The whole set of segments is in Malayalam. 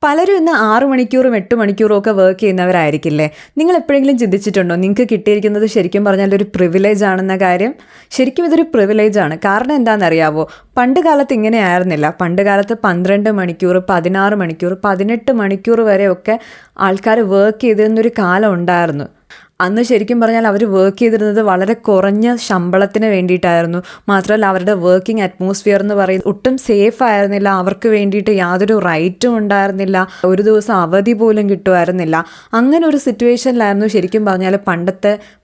പലരും ഇന്ന് 6 മണിക്കൂറും 8 മണിക്കൂറും ഒക്കെ വർക്ക് ചെയ്യുന്നവരായിരിക്കില്ലേ? നിങ്ങൾ എപ്പോഴെങ്കിലും ചിന്തിച്ചിട്ടുണ്ടോ നിങ്ങൾക്ക് കിട്ടിയിരിക്കുന്നത് ശരിക്കും പറഞ്ഞാൽ ഒരു പ്രിവിലേജ് ആണെന്ന കാര്യം? ശരിക്കും ഇതൊരു പ്രിവിലേജ് ആണ്. കാരണം എന്താണെന്നറിയാവോ? പണ്ട് കാലത്ത് ഇങ്ങനെ ആയിരുന്നില്ല. പണ്ട് കാലത്ത് 12 മണിക്കൂർ, 16 മണിക്കൂർ, 18 മണിക്കൂർ വരെയൊക്കെ ആൾക്കാർ വർക്ക് ചെയ്തിരുന്നൊരു കാലം ഉണ്ടായിരുന്നു. അന്ന് ശരിക്കും പറഞ്ഞാൽ അവർ വർക്ക് ചെയ്തിരുന്നത് വളരെ കുറഞ്ഞ ശമ്പളത്തിന് വേണ്ടിയിട്ടായിരുന്നു. മാത്രമല്ല അവരുടെ വർക്കിംഗ് അറ്റ്മോസ്ഫിയർ എന്ന് പറയുന്നത് ഒട്ടും സേഫ് ആയിരുന്നില്ല. അവർക്ക് വേണ്ടിയിട്ട് യാതൊരു റൈറ്റും ഉണ്ടായിരുന്നില്ല. ഒരു ദിവസം അവധി പോലും കിട്ടുമായിരുന്നില്ല. അങ്ങനെ ഒരു സിറ്റുവേഷനിലായിരുന്നു ശരിക്കും പറഞ്ഞാൽ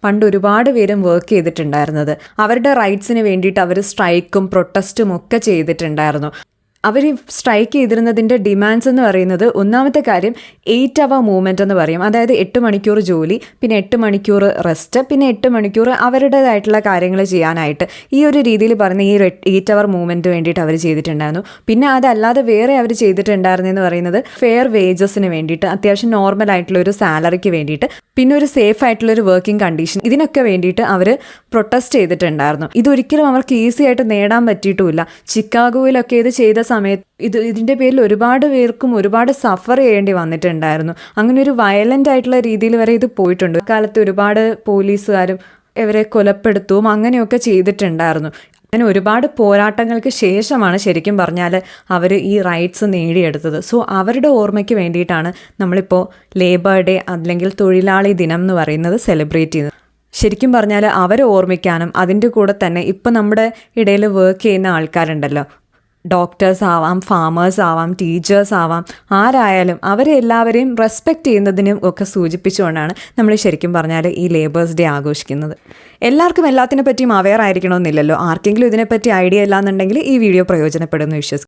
പണ്ട് ഒരുപാട് പേരും വർക്ക് ചെയ്തിട്ടുണ്ടായിരുന്നത്. അവരുടെ റൈറ്റ്സിന് വേണ്ടിയിട്ട് അവർ സ്ട്രൈക്കും പ്രൊട്ടസ്റ്റും ഒക്കെ ചെയ്തിട്ടുണ്ടായിരുന്നു. അവർ സ്ട്രൈക്ക് ചെയ്തിരുന്നതിൻ്റെ ഡിമാൻഡ്സ് എന്ന് പറയുന്നത് ഒന്നാമത്തെ കാര്യം 8 അവർ മൂവ്മെൻറ്റ് എന്ന് പറയും. അതായത് 8 മണിക്കൂർ ജോലി, പിന്നെ 8 മണിക്കൂർ റെസ്റ്റ്, പിന്നെ 8 മണിക്കൂർ അവരുടേതായിട്ടുള്ള കാര്യങ്ങൾ ചെയ്യാനായിട്ട്. ഈ ഒരു രീതിയിൽ പറയുന്ന ഈ 8 അവർ മൂവ്മെൻറ്റ് വേണ്ടിയിട്ട് അവർ ചെയ്തിട്ടുണ്ടായിരുന്നു. പിന്നെ അതല്ലാതെ വേറെ അവർ ചെയ്തിട്ടുണ്ടായിരുന്നെന്ന് പറയുന്നത് ഫെയർ വേജസിന് വേണ്ടിയിട്ട്, അത്യാവശ്യം നോർമൽ ആയിട്ടുള്ള ഒരു സാലറിക്ക് വേണ്ടിയിട്ട്, പിന്നെ ഒരു സേഫ് ആയിട്ടുള്ളൊരു വർക്കിംഗ് കണ്ടീഷൻ, ഇതിനൊക്കെ വേണ്ടിയിട്ട് അവർ പ്രൊട്ടസ്റ്റ് ചെയ്തിട്ടുണ്ടായിരുന്നു. ഇതൊരിക്കലും അവർക്ക് ഈസി ആയിട്ട് നേടാൻ പറ്റിയിട്ടുമില്ല. ചിക്കാഗോയിലൊക്കെ ഇത് ചെയ്ത സമയത്ത് ഇതിൻ്റെ പേരിൽ ഒരുപാട് പേർക്കും ഒരുപാട് സഫർ ചെയ്യേണ്ടി വന്നിട്ടുണ്ടായിരുന്നു. അങ്ങനെ ഒരു വയലൻ്റ് ആയിട്ടുള്ള രീതിയിൽ വരെ ഇത് പോയിട്ടുണ്ട്. കാലത്ത് ഒരുപാട് പോലീസുകാരും ഇവരെ കൊലപ്പെടുത്തുകയും അങ്ങനെയൊക്കെ ചെയ്തിട്ടുണ്ടായിരുന്നു. അങ്ങനെ ഒരുപാട് പോരാട്ടങ്ങൾക്ക് ശേഷമാണ് ശരിക്കും പറഞ്ഞാൽ അവർ ഈ റൈറ്റ്സ് നേടിയെടുത്തത്. സോ അവരുടെ ഓർമ്മയ്ക്ക് വേണ്ടിയിട്ടാണ് നമ്മളിപ്പോൾ ലേബർ ഡേ അല്ലെങ്കിൽ തൊഴിലാളി ദിനം എന്ന് പറയുന്നത് സെലിബ്രേറ്റ് ചെയ്യുന്നത്. ശരിക്കും പറഞ്ഞാൽ അവരെ ഓർമ്മിക്കാനും അതിൻ്റെ കൂടെ തന്നെ ഇപ്പം നമ്മുടെ ഇടയിൽ വർക്ക് ചെയ്യുന്ന ആൾക്കാരുണ്ടല്ലോ, ഡോക്ടേഴ്സ് ആവാം, ഫാമേഴ്സ് ആവാം, ടീച്ചേഴ്സ് ആവാം, ആരായാലും അവരെ എല്ലാവരെയും റെസ്പെക്റ്റ് ചെയ്യുന്നതിനും ഒക്കെ സൂചിപ്പിച്ചുകൊണ്ടാണ് നമ്മൾ ശരിക്കും പറഞ്ഞാൽ ഈ ലേബേഴ്സ് ഡേ ആഘോഷിക്കുന്നത്. എല്ലാവർക്കും എല്ലാത്തിനെ പറ്റിയും അവെയർ ആയിരിക്കണമെന്നില്ലല്ലോ. ആർക്കെങ്കിലും ഇതിനെപ്പറ്റി ഐഡിയ ഇല്ലാന്നുണ്ടെങ്കിൽ ഈ വീഡിയോ പ്രയോജനപ്പെടുമെന്ന് വിശ്വസിക്കുന്നു.